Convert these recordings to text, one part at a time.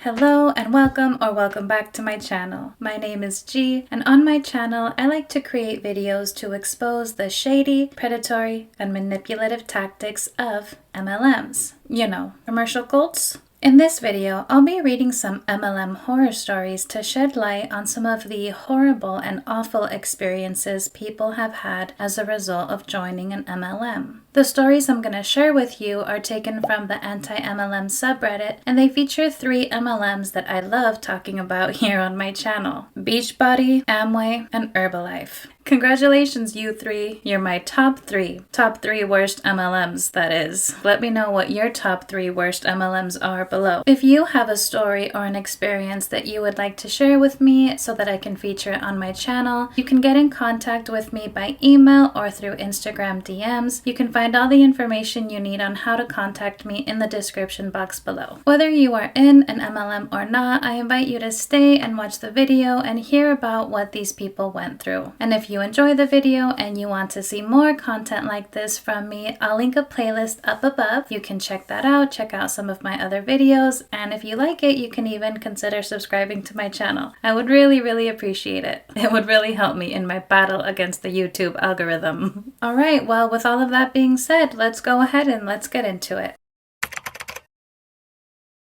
Hello and welcome back to my channel. My name is G, and on my channel I like to create videos to expose the shady, predatory, and manipulative tactics of MLMs. You know, commercial cults? In this video, I'll be reading some MLM horror stories to shed light on some of the horrible and awful experiences people have had as a result of joining an MLM. The stories I'm going to share with you are taken from the anti-MLM subreddit, and they feature 3 MLMs that I love talking about here on my channel: Beachbody, Amway, and Herbalife. Congratulations, you 3. You're my top 3 worst MLMs, that is. Let me know what your top 3 worst MLMs are below. If you have a story or an experience that you would like to share with me so that I can feature it on my channel, you can get in contact with me by email or through Instagram DMs. You can find all the information you need on how to contact me in the description box below. Whether you are in an MLM or not, I invite you to stay and watch the video and hear about what these people went through. And if you enjoy the video and you want to see more content like this from me, I'll link a playlist up above. You can check that out, check out some of my other videos, and if you like it, you can even consider subscribing to my channel. I would really appreciate it. It would really help me in my battle against the YouTube algorithm. Alright, well, with all of that being said, let's go ahead and let's get into it.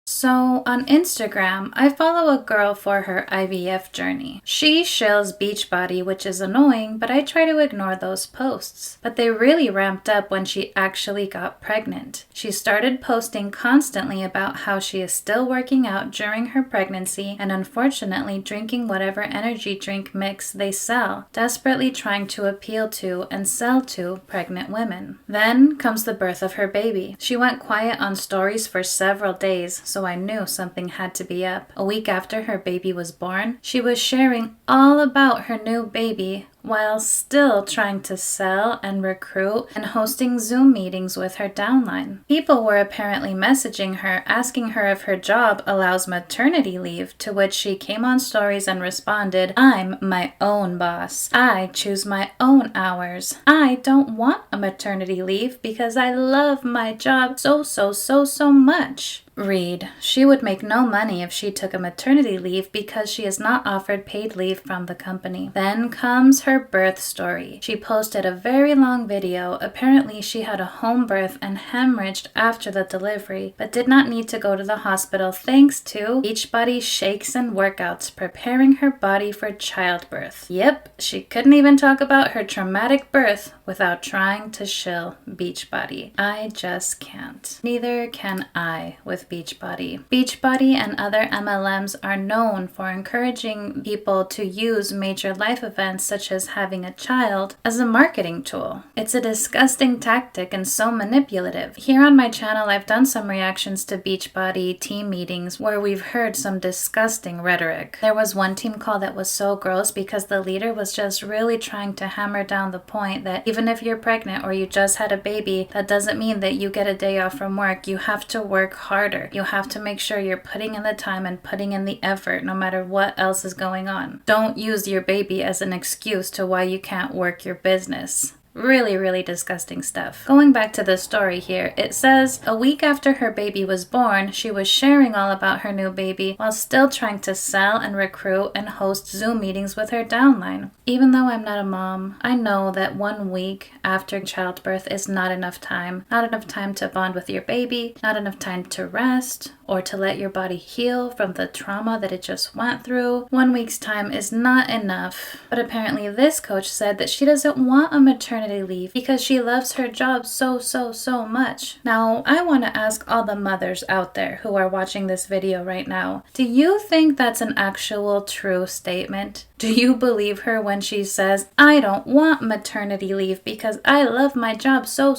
So on Instagram, I follow a girl for her IVF journey. She shills Beachbody, which is annoying, but I try to ignore those posts. But they really ramped up when she actually got pregnant. She started posting constantly about how she is still working out during her pregnancy and unfortunately drinking whatever energy drink mix they sell, desperately trying to appeal to and sell to pregnant women. Then comes the birth of her baby. She went quiet on stories for several days, so I knew something had to be up. A week after her baby was born, she was sharing all about her new baby while still trying to sell and recruit and hosting Zoom meetings with her downline. People were apparently messaging her, asking her if her job allows maternity leave, to which she came on stories and responded, "I'm my own boss. I choose my own hours. I don't want a maternity leave because I love my job so much." Read, she would make no money if she took a maternity leave because she is not offered paid leave from the company. Then comes her birth story. She posted a very long video. Apparently she had a home birth and hemorrhaged after the delivery, but did not need to go to the hospital thanks to Beachbody shakes and workouts preparing her body for childbirth. Yep, she couldn't even talk about her traumatic birth without trying to shill Beachbody. I just can't. Neither can I with Beachbody. Beachbody and other MLMs are known for encouraging people to use major life events such as having a child as a marketing tool. It's a disgusting tactic and so manipulative. Here on my channel, I've done some reactions to Beachbody team meetings where we've heard some disgusting rhetoric. There was one team call that was so gross because the leader was just really trying to hammer down the point that even if you're pregnant or you just had a baby, that doesn't mean that you get a day off from work. You have to work harder. You have to make sure you're putting in the time and putting in the effort no matter what else is going on. Don't use your baby as an excuse to why you can't work your business. Really disgusting stuff. Going back to the story here, it says a week after her baby was born, she was sharing all about her new baby while still trying to sell and recruit and host Zoom meetings with her downline. Even though I'm not a mom, I know that 1 week after childbirth is not enough time. Not enough time to bond with your baby, not enough time to rest or to let your body heal from the trauma that it just went through. 1 week's time is not enough. But apparently this coach said that she doesn't want a maternity leave because she loves her job so much. Now, I want to ask all the mothers out there who are watching this video right now, do you think that's an actual true statement? Do you believe her when she says, "I don't want maternity leave because I love my job so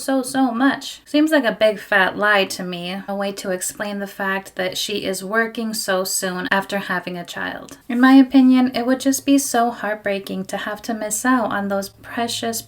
much"? Seems like a big fat lie to me, a way to explain the fact that she is working so soon after having a child. In my opinion, it would just be so heartbreaking to have to miss out on those precious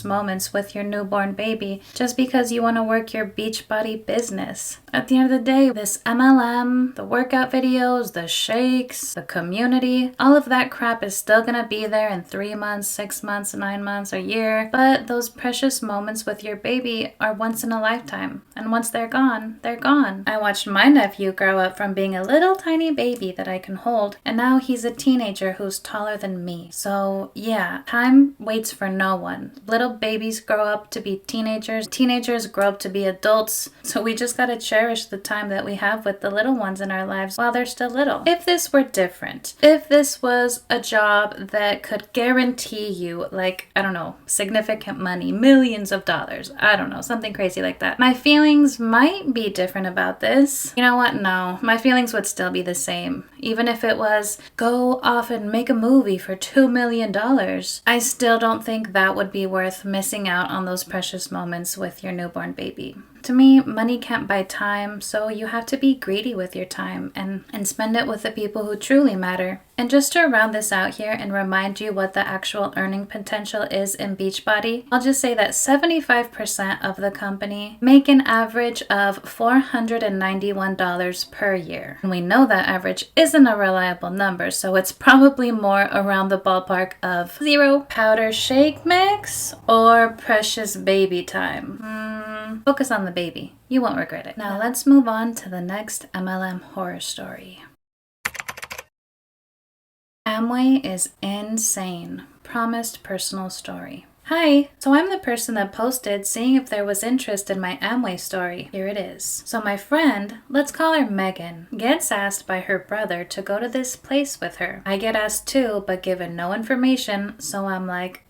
moments with your newborn baby just because you want to work your Beachbody business. At the end of the day, this MLM, the workout videos, the shakes, the community, all of that crap is is still gonna be there in 3 months, 6 months, 9 months, a year, but those precious moments with your baby are once in a lifetime, and once they're gone, they're gone. I watched my nephew grow up from being a little tiny baby that I can hold, and now he's a teenager who's taller than me. So yeah, time waits for no one. Little babies grow up to be teenagers, teenagers grow up to be adults, so we just gotta cherish the time that we have with the little ones in our lives while they're still little. If this were different, if this was a job that could guarantee you, like, I don't know, significant money, millions of dollars, I don't know, something crazy like that, my feelings might be different about this. You know what? No, my feelings would still be the same. Even if it was go off and make a movie for $2 million, I still don't think that would be worth missing out on those precious moments with your newborn baby. To me, money can't buy time, so you have to be greedy with your time and spend it with the people who truly matter. And just to round this out here and remind you what the actual earning potential is in Beachbody, I'll just say that 75% of the company make an average of $491 per year. And we know that average isn't a reliable number, so it's probably more around the ballpark of 0 powder shake mix or precious baby time. Focus on the baby. You won't regret it. Now let's move on to the next MLM horror story. Amway is insane. Promised personal story. Hi, so I'm the person that posted seeing if there was interest in my Amway story. Here it is. So my friend, let's call her Megan, gets asked by her brother to go to this place with her. I get asked too, but given no information, so I'm like,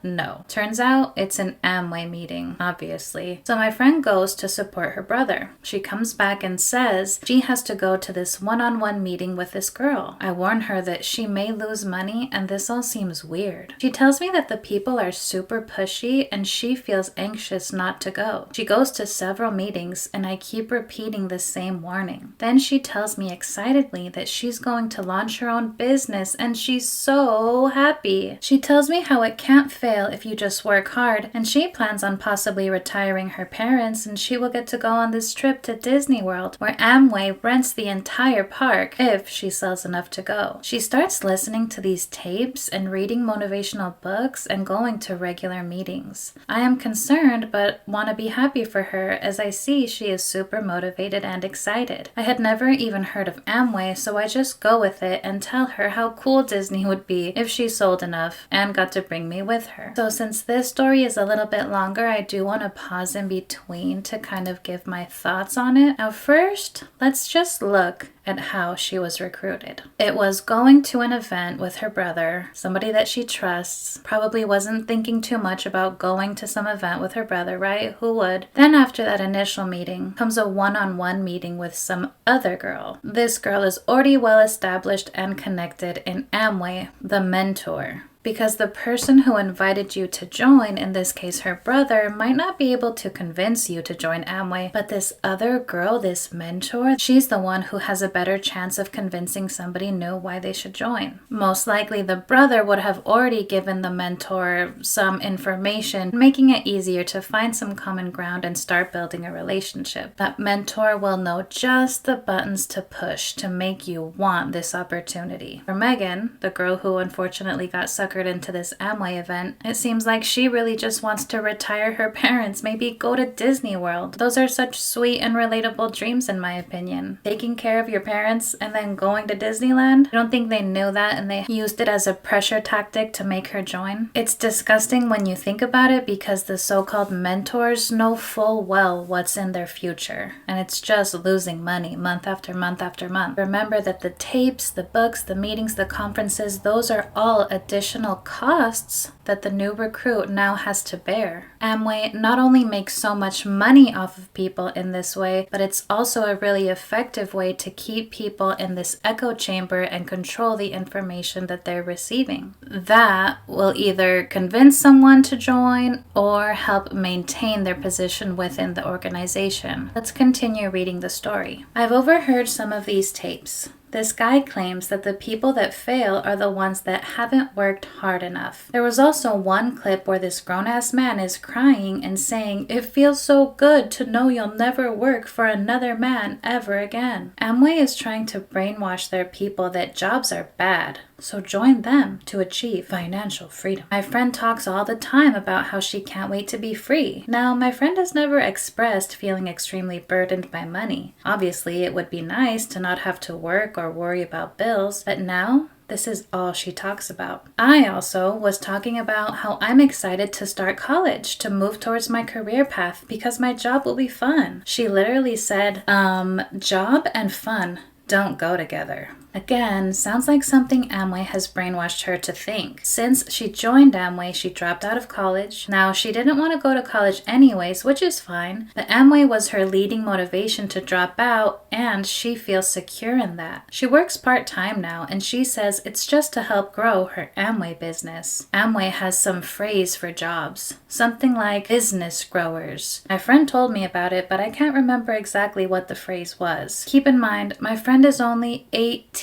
no. Turns out it's an Amway meeting, obviously. So my friend goes to support her brother. She comes back and says she has to go to this one-on-one meeting with this girl. I warn her that she may lose money and this all seems weird. She tells me that the people are super pushy and she feels anxious not to go. She goes to several meetings and I keep repeating the same warning. Then she tells me excitedly that she's going to launch her own business and she's so happy. She tells me how it can't fail if you just work hard, and she plans on possibly retiring her parents and she will get to go on this trip to Disney World where Amway rents the entire park if she sells enough to go. She starts listening to these tapes and reading motivational books and going to regular meetings. I am concerned but want to be happy for her as I see she is super motivated and excited. I had never even heard of Amway, so I just go with it and tell her how cool Disney would be if she sold enough and got to bring me with her. So since this story is a little bit longer, I do want to pause in between to kind of give my thoughts on it. Now first, let's just look at how she was recruited. It was going to an event with her brother, somebody that she trusts, probably wasn't thinking too much about going to some event with her brother, right? Who would? Then after that initial meeting comes a one-on-one meeting with some other girl. This girl is already well established and connected in Amway, the mentor. Because the person who invited you to join, in this case her brother, might not be able to convince you to join Amway, but this other girl, this mentor, she's the one who has a better chance of convincing somebody new why they should join. Most likely the brother would have already given the mentor some information, making it easier to find some common ground and start building a relationship. That mentor will know just the buttons to push to make you want this opportunity. For Megan, the girl who unfortunately got suckered into this Amway event, it seems like she really just wants to retire her parents, maybe go to Disney World. Those are such sweet and relatable dreams in my opinion. Taking care of your parents and then going to Disneyland? I don't think they knew that and they used it as a pressure tactic to make her join. It's disgusting when you think about it because the so-called mentors know full well what's in their future and it's just losing money month after month after month. Remember that the tapes, the books, the meetings, the conferences, those are all additional costs that the new recruit now has to bear. Amway not only makes so much money off of people in this way, but it's also a really effective way to keep people in this echo chamber and control the information that they're receiving. That will either convince someone to join or help maintain their position within the organization. Let's continue reading the story. I've overheard some of these tapes. This guy claims that the people that fail are the ones that haven't worked hard enough. There was also one clip where this grown-ass man is crying and saying, "It feels so good to know you'll never work for another man ever again." Amway is trying to brainwash their people that jobs are bad. So join them to achieve financial freedom. My friend talks all the time about how she can't wait to be free. Now, my friend has never expressed feeling extremely burdened by money. Obviously, it would be nice to not have to work or worry about bills, but now this is all she talks about. I also was talking about how I'm excited to start college, to move towards my career path because my job will be fun. She literally said, job and fun don't go together. Again, sounds like something Amway has brainwashed her to think. Since she joined Amway, she dropped out of college. Now, she didn't want to go to college anyways, which is fine, but Amway was her leading motivation to drop out, and she feels secure in that. She works part-time now, and she says it's just to help grow her Amway business. Amway has some phrase for jobs, something like business growers. My friend told me about it, but I can't remember exactly what the phrase was. Keep in mind, my friend is only 18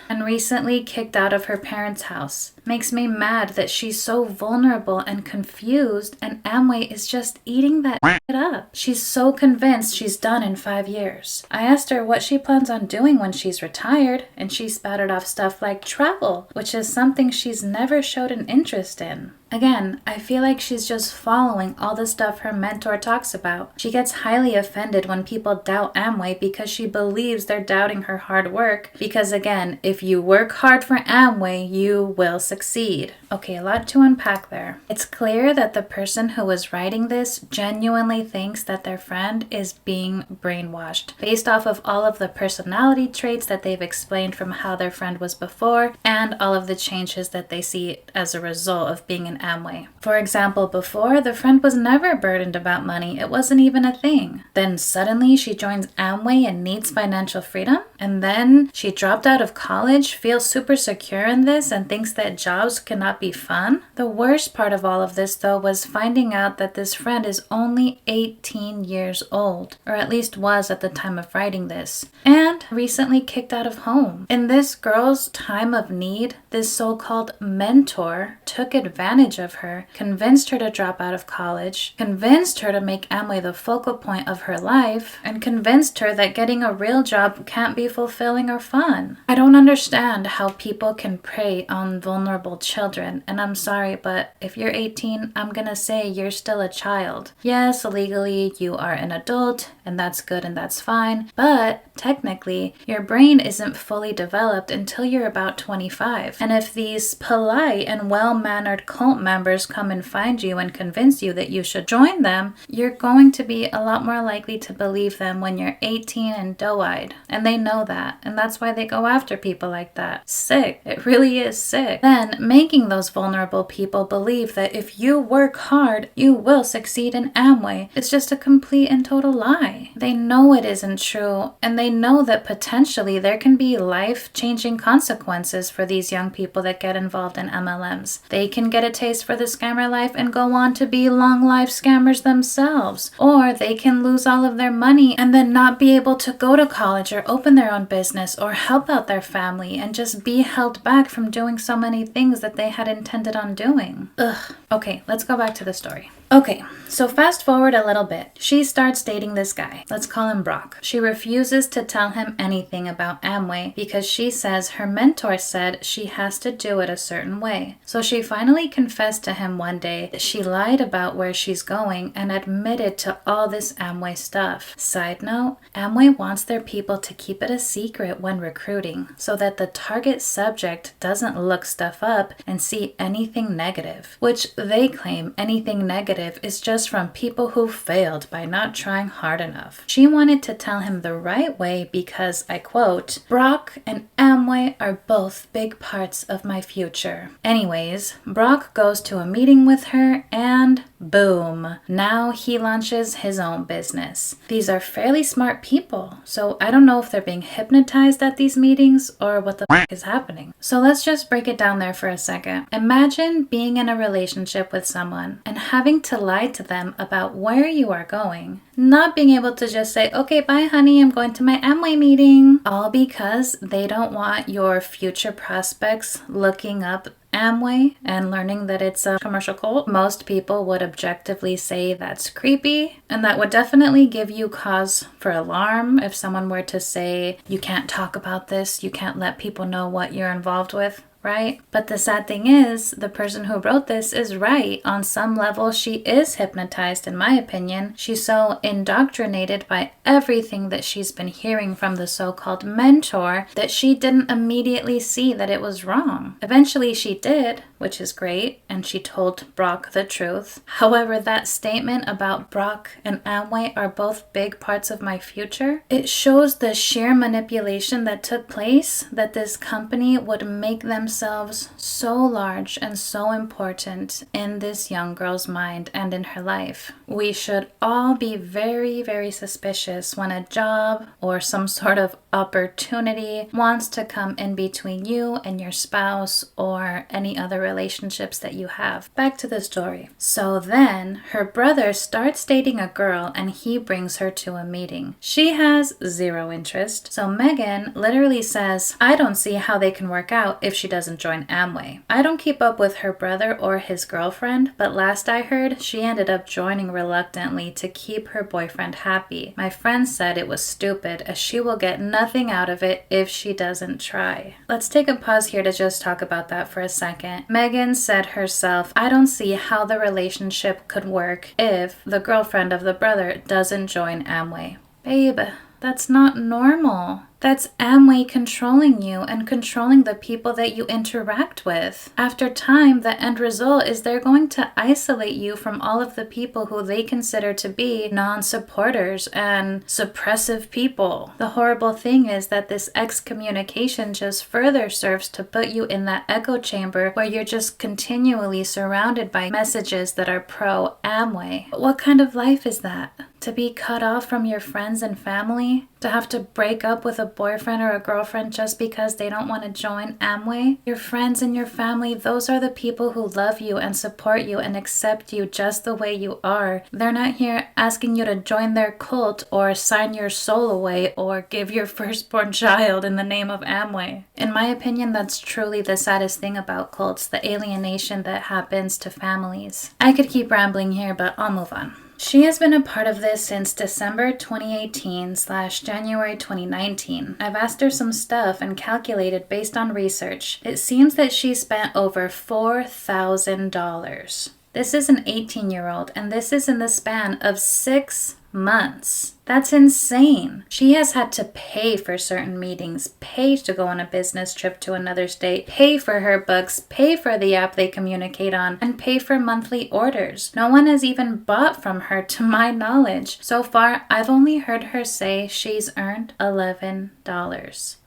and recently kicked out of her parents' house. Makes me mad that she's so vulnerable and confused, and Amway is just eating that shit up. She's so convinced she's done in 5 years. I asked her what she plans on doing when she's retired, and she spouted off stuff like travel, which is something she's never showed an interest in. Again, I feel like she's just following all the stuff her mentor talks about. She gets highly offended when people doubt Amway because she believes they're doubting her hard work. Because again, if you work hard for Amway, you will succeed. Okay, a lot to unpack there. It's clear that the person who was writing this genuinely thinks that their friend is being brainwashed based off of all of the personality traits that they've explained from how their friend was before and all of the changes that they see as a result of being an Amway. For example, before, the friend was never burdened about money. It wasn't even a thing. Then suddenly she joins Amway and needs financial freedom. And then she dropped out of college, feels super secure in this, and thinks that jobs cannot be fun. The worst part of all of this, though, was finding out that this friend is only 18 years old, or at least was at the time of writing this, and recently kicked out of home. In this girl's time of need, this so-called mentor took advantage of her, convinced her to drop out of college, convinced her to make Amway the focal point of her life, and convinced her that getting a real job can't be fulfilling or fun. I don't understand how people can prey on vulnerable children, and I'm sorry, but if you're 18, I'm gonna say you're still a child. Yes, legally you are an adult, and that's good and that's fine, but technically your brain isn't fully developed until you're about 25. And if these polite and well-mannered cult members come and find you and convince you that you should join them, you're going to be a lot more likely to believe them when you're 18 and doe-eyed. And they know that, and that's why they go after people like that. Sick. It really is sick. Then making those vulnerable people believe that if you work hard, you will succeed in Amway. It's just a complete and total lie. They know it isn't true, and they know that potentially there can be life-changing consequences for these young people that get involved in MLMs. They can get a taste for the scammer life and go on to be long-life scammers themselves. Or they can lose all of their money and then not be able to go to college or open their own business or help out their family and just be held back from doing so many things that they had intended on doing. Ugh. Okay, let's go back to the story. Okay, so fast forward a little bit. She starts dating this guy. Let's call him Brock. She refuses to tell him anything about Amway because she says her mentor said she has to do it a certain way. So she finally confessed to him one day that she lied about where she's going and admitted to all this Amway stuff. Side note, Amway wants their people to keep it a secret when recruiting so that the target subject doesn't look stuff up and see anything negative, which they claim anything negative is just from people who failed by not trying hard enough. She wanted to tell him the right way because, I quote, Brock and Amway are both big parts of my future. Anyways, Brock goes to a meeting with her and boom, now he launches his own business. These are fairly smart people, so I don't know if they're being hypnotized at these meetings or what the f is happening. So let's just break it down there for a second. Imagine being in a relationship with someone and having to lie to them about where you are going. Not being able to just say, okay, bye honey, I'm going to my Amway meeting. All because they don't want your future prospects looking up Amway and learning that it's a commercial cult. Most people would objectively say that's creepy, and that would definitely give you cause for alarm if someone were to say, you can't talk about this, you can't let people know what you're involved with. right? But the sad thing is, the person who wrote this is right. On some level, she is hypnotized, in my opinion. She's so indoctrinated by everything that she's been hearing from the so-called mentor that she didn't immediately see that it was wrong. Eventually she did, which is great, and she told Brock the truth. However, that statement about Brock and Amway are both big parts of my future. It shows the sheer manipulation that took place, that this company would make themselves so large and so important in this young girl's mind and in her life. We should all be very, very suspicious when a job or some sort of opportunity wants to come in between you and your spouse or any other relationships that you have. Back to the story. So then her brother starts dating a girl and he brings her to a meeting. She has zero interest. So Megan literally says, I don't see how they can work out if she doesn't join Amway. I don't keep up with her brother or his girlfriend, but last I heard, she ended up joining reluctantly to keep her boyfriend happy. My friend said it was stupid as she will get nothing out of it if she doesn't try. Let's take a pause here to just talk about that for a second. Megan said herself, I don't see how the relationship could work if the girlfriend of the brother doesn't join Amway. Babe, that's not normal. That's Amway controlling you and controlling the people that you interact with. After time, the end result is they're going to isolate you from all of the people who they consider to be non-supporters and suppressive people. The horrible thing is that this excommunication just further serves to put you in that echo chamber where you're just continually surrounded by messages that are pro-Amway. But what kind of life is that? To be cut off from your friends and family? To have to break up with a boyfriend or a girlfriend just because they don't want to join Amway? Your friends and your family, those are the people who love you and support you and accept you just the way you are. They're not here asking you to join their cult or sign your soul away or give your firstborn child in the name of Amway. In my opinion, that's truly the saddest thing about cults, the alienation that happens to families. I could keep rambling here, but I'll move on. She has been a part of this since December 2018/January 2019. I've asked her some stuff and calculated based on research. It seems that she spent over $4,000. This is an 18-year-old, and this is in the span of 6 months. That's insane. She has had to pay for certain meetings, pay to go on a business trip to another state, pay for her books, pay for the app they communicate on, and pay for monthly orders. No one has even bought from her to my knowledge. So far, I've only heard her say she's earned $11.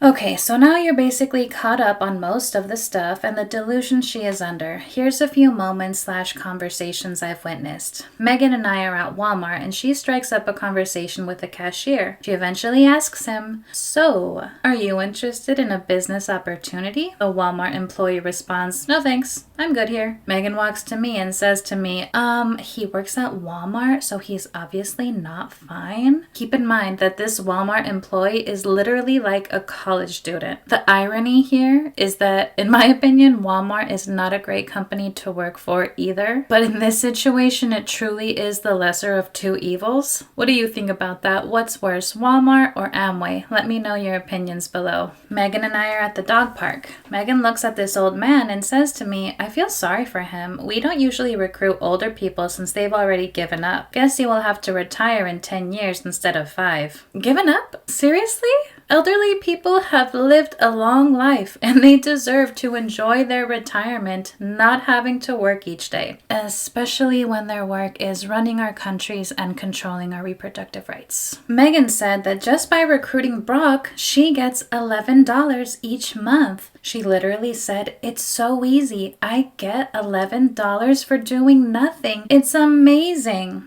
Okay, so now you're basically caught up on most of the stuff and the delusion she is under. Here's a few moments/conversations I've witnessed. Megan and I are at Walmart and she strikes up a conversation with the cashier. She eventually asks him, so, are you interested in a business opportunity? The Walmart employee responds, no thanks, I'm good here. Megan walks to me and says to me, he works at Walmart, so he's obviously not fine. Keep in mind that this Walmart employee is literally like a college student. The irony here is that, in my opinion, Walmart is not a great company to work for either. But in this situation, it truly is the lesser of two evils. What do you think about that? What's worse, Walmart or Amway? Let me know your opinions below. Megan and I are at the dog park. Megan looks at this old man and says to me, I feel sorry for him. We don't usually recruit older people since they've already given up. Guess he will have to retire in 10 years instead of 5. Given up? Seriously? Elderly people have lived a long life and they deserve to enjoy their retirement not having to work each day, especially when their work is running our countries and controlling our reproductive rights. Megan said that just by recruiting Brock, she gets $11 each month. She literally said, it's so easy. I get $11 for doing nothing. It's amazing.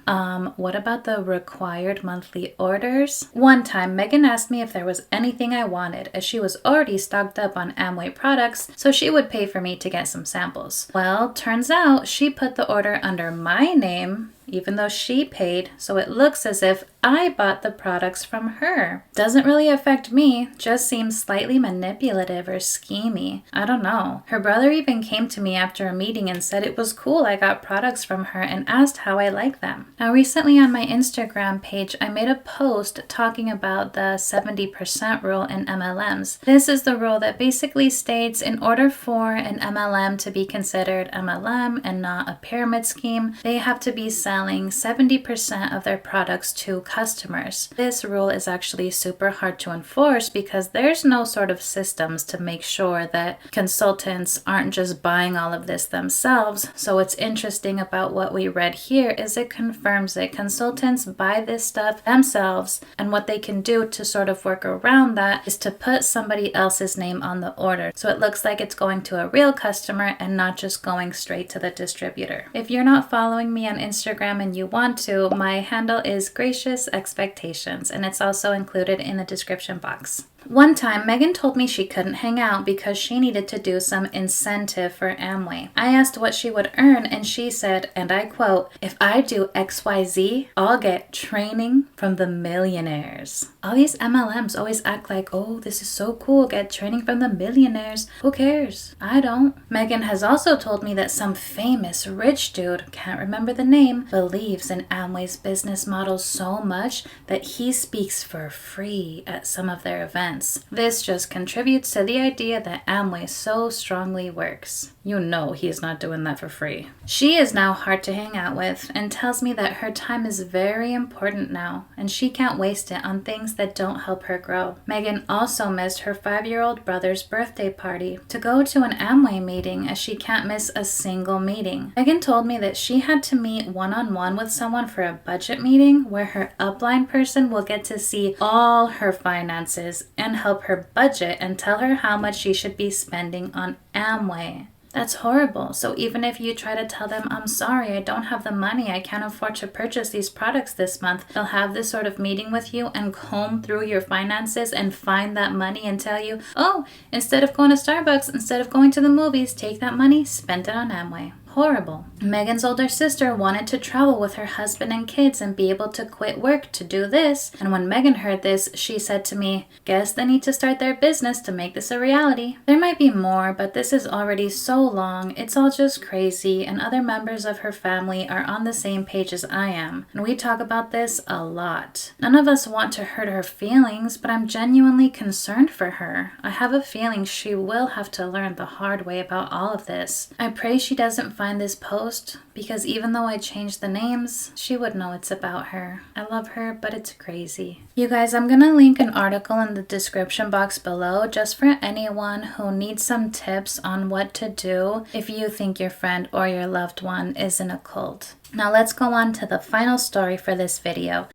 What about the required monthly orders? One time, Megan asked me if there was anything I wanted, as she was already stocked up on Amway products, so she would pay for me to get some samples. Well, turns out she put the order under my name. even though she paid, so it looks as if I bought the products from her. Doesn't really affect me, just seems slightly manipulative or schemy. I don't know. Her brother even came to me after a meeting and said it was cool I got products from her and asked how I like them. Now recently on my Instagram page, I made a post talking about the 70% rule in MLMs. This is the rule that basically states in order for an MLM to be considered MLM and not a pyramid scheme, they have to be selling 70% of their products to customers. This rule is actually super hard to enforce because there's no sort of systems to make sure that consultants aren't just buying all of this themselves. So what's interesting about what we read here is it confirms that consultants buy this stuff themselves, and what they can do to sort of work around that is to put somebody else's name on the order. So it looks like it's going to a real customer and not just going straight to the distributor. If you're not following me on Instagram and you want to, my handle is Gracious Expectations, and it's also included in the description box. One time, Megan told me she couldn't hang out because she needed to do some incentive for Amway. I asked what she would earn, and she said, and I quote, "If I do XYZ, I'll get training from the millionaires." All these MLMs always act like, oh, this is so cool, get training from the millionaires. Who cares? I don't. Megan has also told me that some famous rich dude, can't remember the name, believes in Amway's business model so much that he speaks for free at some of their events. This just contributes to the idea that Amway so strongly works. You know he's not doing that for free. She is now hard to hang out with and tells me that her time is very important now and she can't waste it on things that don't help her grow. Megan also missed her 5-year-old brother's birthday party to go to an Amway meeting as she can't miss a single meeting. Megan told me that she had to meet one-on-one with someone for a budget meeting where her upline person will get to see all her finances and help her budget and tell her how much she should be spending on Amway. That's horrible. So even if you try to tell them, I'm sorry, I don't have the money, I can't afford to purchase these products this month, they'll have this sort of meeting with you and comb through your finances and find that money and tell you, oh, instead of going to Starbucks, instead of going to the movies, take that money, spend it on Amway. Horrible. Megan's older sister wanted to travel with her husband and kids and be able to quit work to do this. And when Megan heard this, she said to me, guess they need to start their business to make this a reality. There might be more, but this is already so long. It's all just crazy, and other members of her family are on the same page as I am. And we talk about this a lot. None of us want to hurt her feelings, but I'm genuinely concerned for her. I have a feeling she will have to learn the hard way about all of this. I pray she doesn't find this post, because even though I changed the names, she would know it's about her. I love her, but it's crazy. You guys, I'm gonna link an article in the description box below just for anyone who needs some tips on what to do if you think your friend or your loved one is in a cult. Now let's go on to the final story for this video.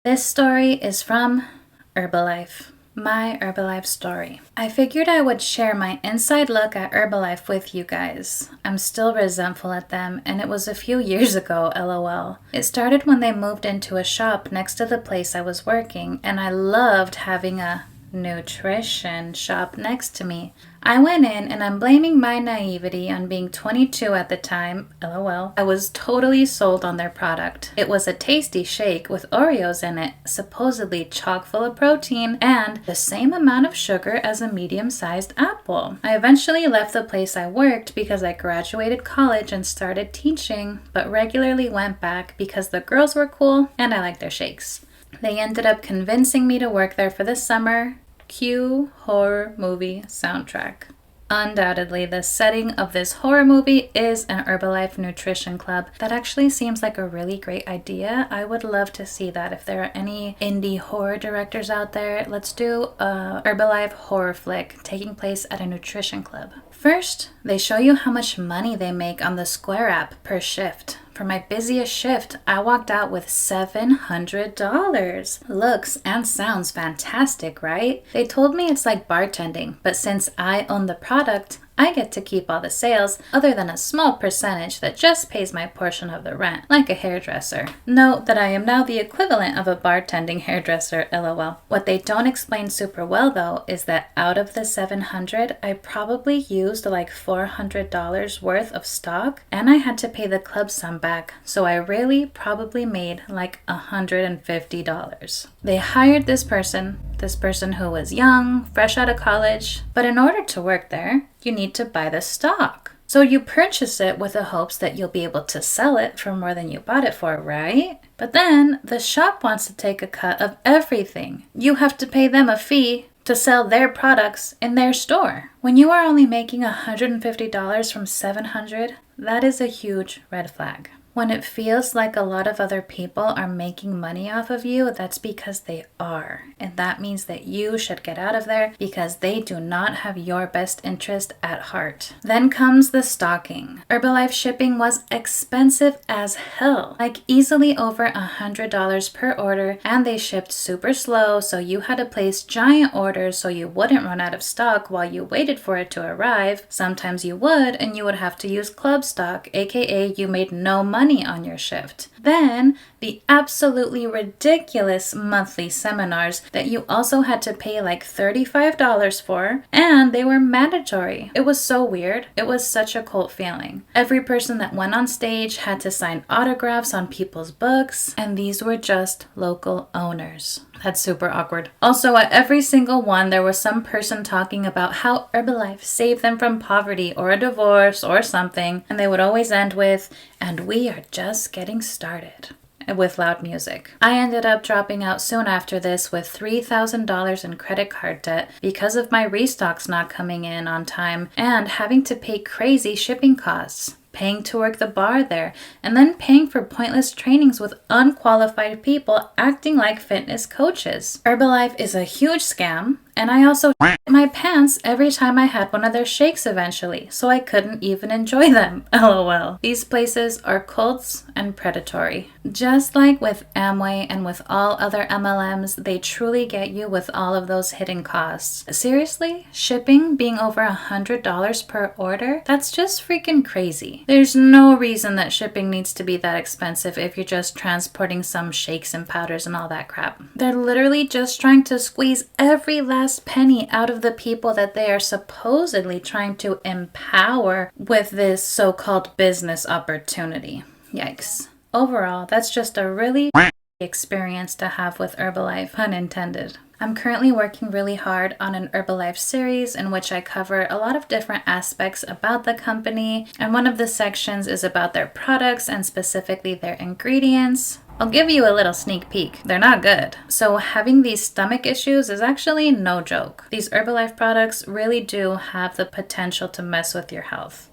This story is from Herbalife. My Herbalife story. I figured I would share my inside look at Herbalife with you guys. I'm still resentful at them, and it was a few years ago, lol. It started when they moved into a shop next to the place I was working, and I loved having a nutrition shop next to me. I went in and I'm blaming my naivety on being 22 at the time, lol. I was totally sold on their product. It was a tasty shake with Oreos in it, supposedly chock full of protein and the same amount of sugar as a medium-sized apple. I eventually left the place I worked because I graduated college and started teaching, but regularly went back because the girls were cool and I liked their shakes. They ended up convincing me to work there for the summer. Cue horror movie soundtrack. Undoubtedly, the setting of this horror movie is an Herbalife Nutrition Club. That actually seems like a really great idea. I would love to see that. If there are any indie horror directors out there, let's do a Herbalife horror flick taking place at a nutrition club. First, they show you how much money they make on the Square app per shift. For my busiest shift, I walked out with $700. Looks and sounds fantastic, right? They told me it's like bartending, but since I own the product, I get to keep all the sales, other than a small percentage that just pays my portion of the rent, like a hairdresser. Note that I am now the equivalent of a bartending hairdresser, lol. What they don't explain super well though is that out of the $700, I probably used like $400 worth of stock, and I had to pay the club some back, so I really probably made like $150. They hired this person who was young, fresh out of college, but in order to work there, you need to buy the stock. So you purchase it with the hopes that you'll be able to sell it for more than you bought it for, right? But then the shop wants to take a cut of everything. You have to pay them a fee to sell their products in their store. When you are only making $150 from $700, that is a huge red flag. When it feels like a lot of other people are making money off of you, that's because they are. And that means that you should get out of there because they do not have your best interest at heart. Then comes the stocking. Herbalife shipping was expensive as hell, like easily over $100 per order, and they shipped super slow, so you had to place giant orders so you wouldn't run out of stock while you waited for it to arrive. Sometimes you would, and you would have to use club stock, aka you made no money on your shift. Then the absolutely ridiculous monthly seminars that you also had to pay like $35 for, and they were mandatory. It was so weird. It was such a cult feeling. Every person that went on stage had to sign autographs on people's books, and these were just local owners. That's super awkward. Also, at every single one, there was some person talking about how Herbalife saved them from poverty or a divorce or something, and they would always end with, "And we are just getting started," with loud music. I ended up dropping out soon after this with $3,000 in credit card debt because of my restocks not coming in on time and having to pay crazy shipping costs, paying to work the bar there, and then paying for pointless trainings with unqualified people acting like fitness coaches. Herbalife is a huge scam, and I also shit my pants every time I had one of their shakes eventually, so I couldn't even enjoy them, lol. These places are cults and predatory. Just like with Amway and with all other MLMs, they truly get you with all of those hidden costs. Seriously? Shipping being over $100 per order? That's just freaking crazy. There's no reason that shipping needs to be that expensive if you're just transporting some shakes and powders and all that crap. They're literally just trying to squeeze every last penny out of the people that they are supposedly trying to empower with this so-called business opportunity. Yikes. Overall, that's just a really experience to have with Herbalife, pun intended. I'm currently working really hard on an Herbalife series in which I cover a lot of different aspects about the company, and one of the sections is about their products and specifically their ingredients. I'll give you a little sneak peek. They're not good. So having these stomach issues is actually no joke. These Herbalife products really do have the potential to mess with your health.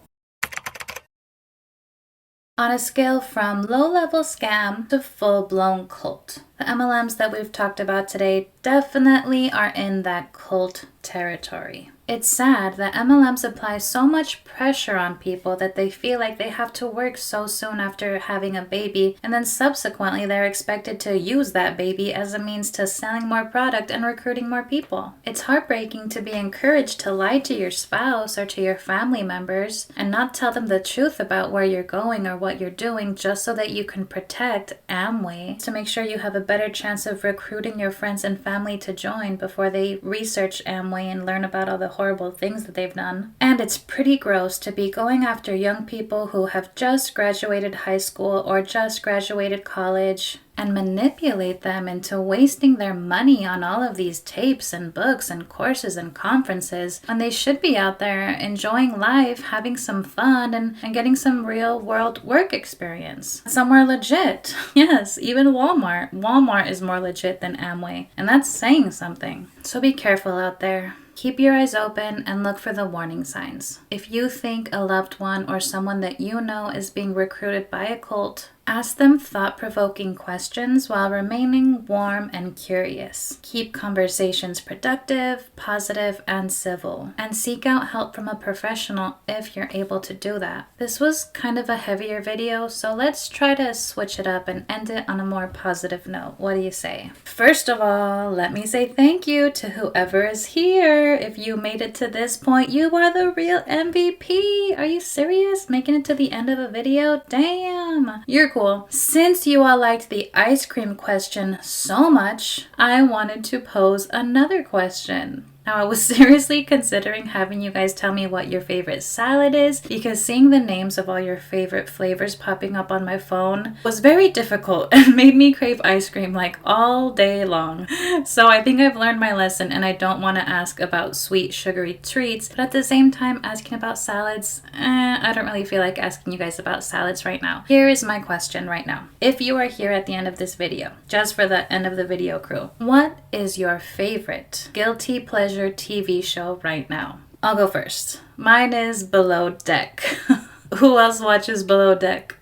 On a scale from low-level scam to full-blown cult, the MLMs that we've talked about today definitely are in that cult territory. It's sad that MLMs apply so much pressure on people that they feel like they have to work so soon after having a baby, and then subsequently they're expected to use that baby as a means to selling more product and recruiting more people. It's heartbreaking to be encouraged to lie to your spouse or to your family members and not tell them the truth about where you're going or what you're doing just so that you can protect Amway, to make sure you have a better chance of recruiting your friends and family to join before they research Amway and learn about all the horrible things that they've done. And it's pretty gross to be going after young people who have just graduated high school or just graduated college and manipulate them into wasting their money on all of these tapes and books and courses and conferences when they should be out there enjoying life, having some fun, and getting some real world work experience. Somewhere legit. Yes, even Walmart. Walmart is more legit than Amway, and that's saying something. So be careful out there. Keep your eyes open and look for the warning signs. If you think a loved one or someone that you know is being recruited by a cult, Ask them thought-provoking questions while remaining warm and curious. Keep conversations productive, positive, and civil. And seek out help from a professional if you're able to do that. This was kind of a heavier video, so let's try to switch it up and end it on a more positive note. What do you say? First of all, let me say thank you to whoever is here. If you made it to this point, you are the real MVP. Are you serious? Making it to the end of a video? Damn. You're cool. Since you all liked the ice cream question so much, I wanted to pose another question. Now, I was seriously considering having you guys tell me what your favorite salad is, because seeing the names of all your favorite flavors popping up on my phone was very difficult and made me crave ice cream like all day long. So I think I've learned my lesson, and I don't want to ask about sweet sugary treats, but at the same time asking about salads, I don't really feel like asking you guys about salads right now. Here is my question right now. If you are here at the end of this video, just for the end of the video crew, what is your favorite guilty pleasure TV show right now? I'll go first. Mine is Below Deck. Who else watches Below Deck?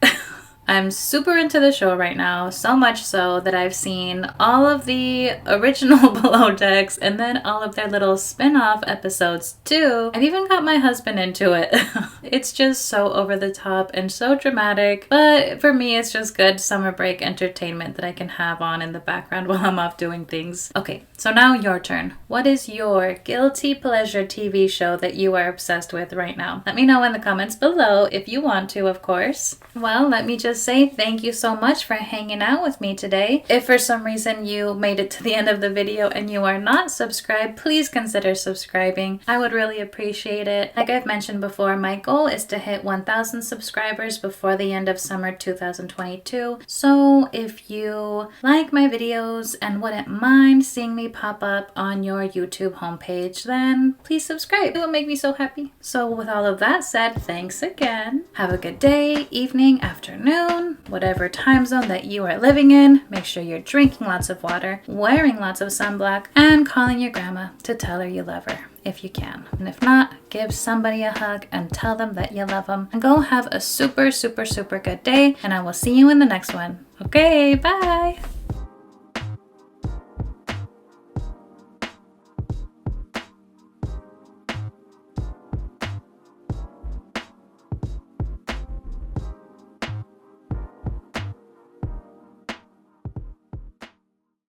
I'm super into the show right now, so much so that I've seen all of the original Below Decks and then all of their little spin-off episodes too. I've even got my husband into it. It's just so over the top and so dramatic, but for me it's just good summer break entertainment that I can have on in the background while I'm off doing things. Okay, so now your turn. What is your guilty pleasure TV show that you are obsessed with right now? Let me know in the comments below if you want to, of course. Well, let me just say thank you so much for hanging out with me today. If for some reason you made it to the end of the video and you are not subscribed, please consider subscribing. I would really appreciate it. Like I've mentioned before, my goal is to hit 1,000 subscribers before the end of summer 2022. So if you like my videos and wouldn't mind seeing me pop up on your YouTube homepage, then please subscribe. It will make me so happy. So with all of that said, thanks again. Have a good day, evening, afternoon, whatever time zone that you are living in. Make sure you're drinking lots of water, wearing lots of sunblock, and calling your grandma to tell her you love her if you can. And if not, give somebody a hug and tell them that you love them. And go have a super, super, super good day, and I will see you in the next one. Okay, bye!